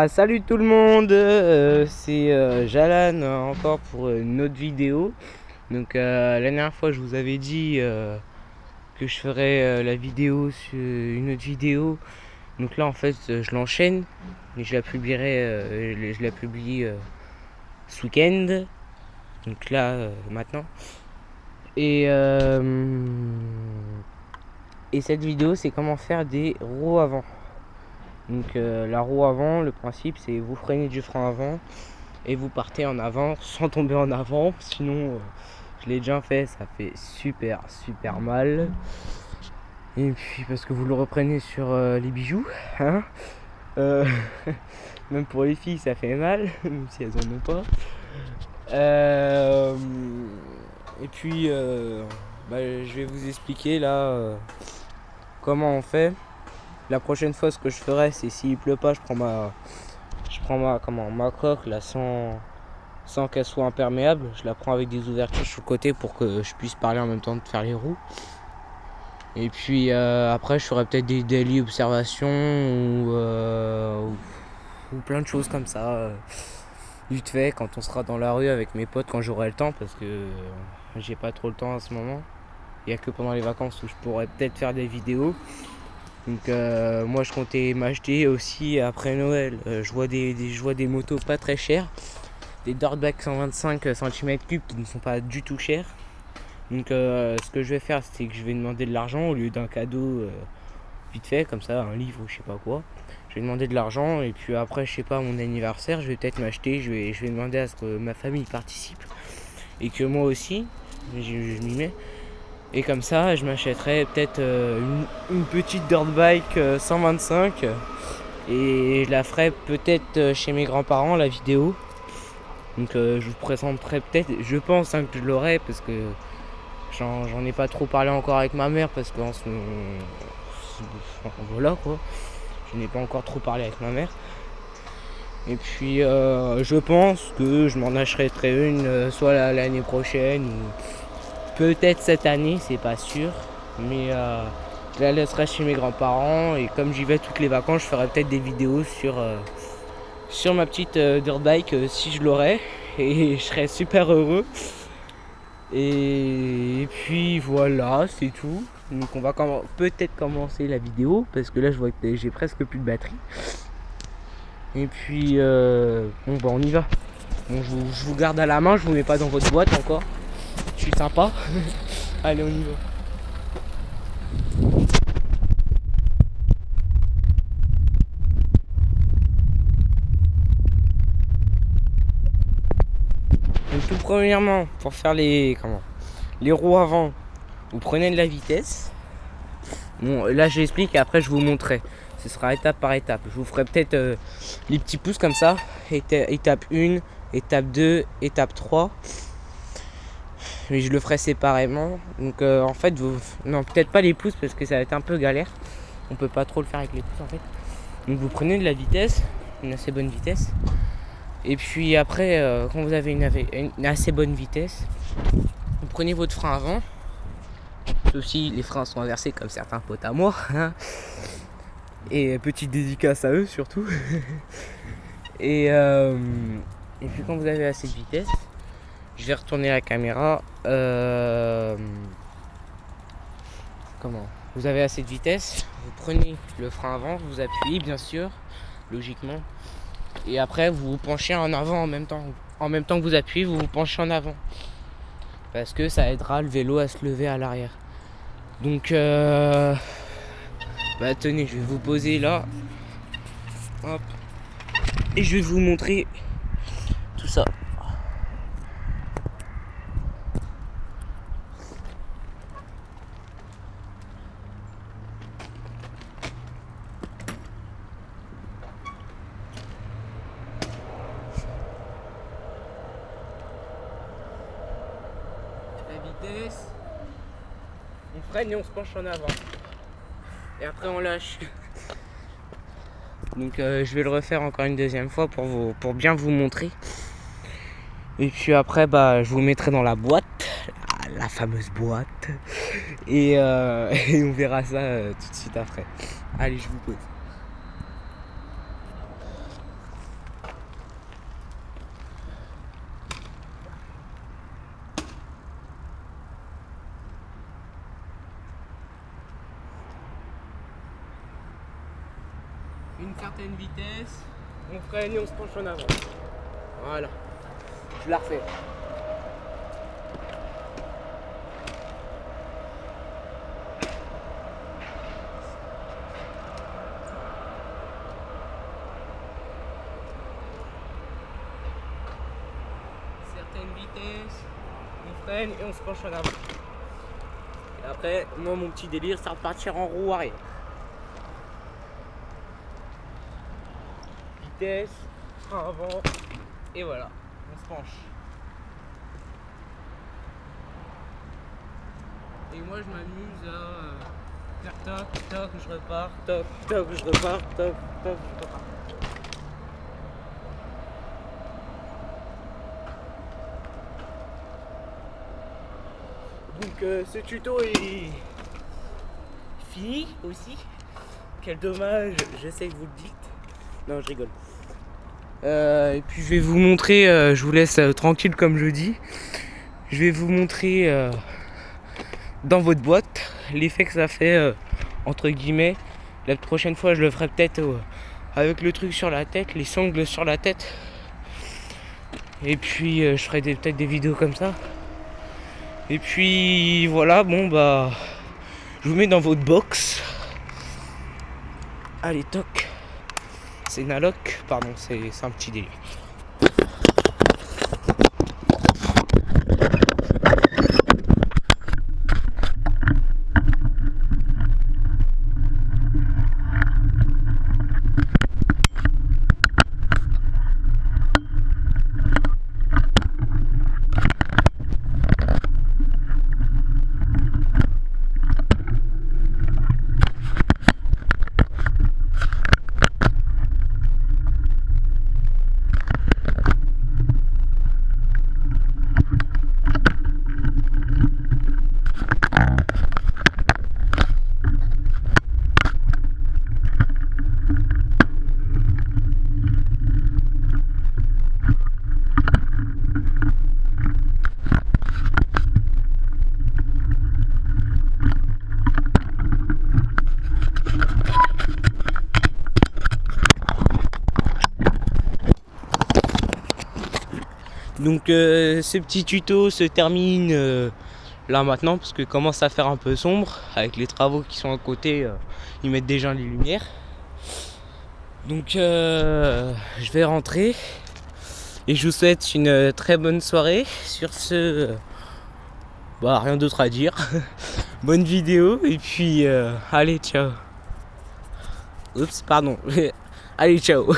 Salut tout le monde, c'est Jalan encore pour une autre vidéo. Donc la dernière fois je vous avais dit que je ferais la vidéo sur une autre vidéo. Donc là en fait je l'enchaîne et je la publierai, je la publie ce week-end. Donc là maintenant. Et, euh, et cette vidéo c'est comment faire des roues avant. Donc la roue avant, le principe c'est vous freinez du frein avant et vous partez en avant sans tomber en avant. Sinon je l'ai déjà fait, ça fait super mal. Et puis parce que vous le reprenez sur les bijoux, hein. Euh, Même pour les filles ça fait mal, même si elles en ont pas. Et puis je vais vous expliquer là comment on fait. La prochaine fois ce que je ferai c'est s'il pleut pas je prends ma coque là sans qu'elle soit imperméable. Je la prends avec des ouvertures sur le côté pour que je puisse parler en même temps de faire les roues. Et puis après je ferai peut-être des daily observations ou plein de choses comme ça. Vite fait quand on sera dans la rue avec mes potes quand j'aurai le temps parce que j'ai pas trop le temps en ce moment. Il n'y a que pendant les vacances où je pourrais peut-être faire des vidéos. Donc moi je comptais m'acheter aussi après Noël. Je vois des motos pas très chères. Des dirtbag 125 cm3 qui ne sont pas du tout chers. Donc ce que je vais faire c'est que je vais demander de l'argent au lieu d'un cadeau vite fait comme ça, un livre ou je sais pas quoi. Je vais demander de l'argent et puis après je sais pas mon anniversaire je vais peut-être m'acheter, je vais demander à ce que ma famille participe et que moi aussi je m'y mets. Et comme ça, je m'achèterais peut-être une petite dirt bike 125 et je la ferai peut-être chez mes grands-parents la vidéo. Donc je vous présenterai peut-être, je pense que je l'aurai parce que j'en ai pas trop parlé encore avec ma mère parce que voilà quoi. Je n'ai pas encore trop parlé avec ma mère. Et puis je pense que je m'en achèterai une soit l'année prochaine ou peut-être cette année, c'est pas sûr, mais je la laisserai chez mes grands-parents et comme j'y vais toutes les vacances, je ferai peut-être des vidéos sur ma petite dirt bike si je l'aurai et je serai super heureux. Et puis voilà, c'est tout. Donc on va peut-être commencer la vidéo parce que là je vois que j'ai presque plus de batterie. Et puis on y va. Bon, je vous garde à la main, je vous mets pas dans votre boîte encore. Je suis sympa. Allez, on y va. Donc tout premièrement, pour faire les roues avant, vous prenez de la vitesse. Bon, là j'explique et après je vous montrerai. Ce sera étape par étape. Je vous ferai peut-être les petits pouces comme ça. Étape 1, étape 2, étape 3. Mais je le ferai séparément. Donc en fait, non, peut-être pas les pouces parce que ça va être un peu galère. On peut pas trop le faire avec les pouces en fait. Donc vous prenez de la vitesse, une assez bonne vitesse. Et puis après, quand vous avez une assez bonne vitesse, vous prenez votre frein avant. Sauf si les freins sont inversés comme certains potes à moi. Hein. Et petite dédicace à eux surtout. Et puis quand vous avez assez de vitesse, je vais retourner la caméra. Comment ? Vous avez assez de vitesse, vous prenez le frein avant, vous appuyez bien sûr, logiquement. Et après vous vous penchez en avant en même temps. En même temps que vous appuyez, vous vous penchez en avant. Parce que ça aidera le vélo à se lever à l'arrière. Donc tenez, je vais vous poser là. Hop. Et je vais vous montrer tout ça. La vitesse. On freine et on se penche en avant. Et après on lâche. Donc je vais le refaire encore une deuxième fois pour bien vous montrer. Et puis après je vous mettrai dans la boîte, la fameuse boîte. Et, et on verra ça tout de suite après. Allez, je vous pose. une certaine vitesse, on freine et on se penche en avant. Voilà. Je la refais. Certaine vitesse, on freine et on se penche en avant. Et après, moi mon petit délire, c'est repartir en roue arrière. Vitesse, frein avant, et voilà, on se penche. Et moi je m'amuse à faire toc, toc, je repars, toc, toc, je repars, toc, toc, je repars. Donc ce tuto est fini aussi. Quel dommage, je sais que vous le dites. Non, je rigole. Et puis je vais vous montrer, je vous laisse tranquille comme je dis. Je vais vous montrer dans votre boîte l'effet que ça fait entre guillemets. La prochaine fois je le ferai peut-être avec le truc sur la tête, les sangles sur la tête. Et puis je ferai peut-être des vidéos comme ça. Et puis voilà, bon bah je vous mets dans votre box. Allez toc. C'est une alloc, pardon, c'est un petit délire. Donc ce petit tuto se termine là maintenant parce que commence à faire un peu sombre avec les travaux qui sont à côté, ils mettent déjà les lumières. Donc je vais rentrer et je vous souhaite une très bonne soirée. Sur ce, bah rien d'autre à dire. Bonne vidéo et puis allez ciao. Oups pardon. Allez ciao.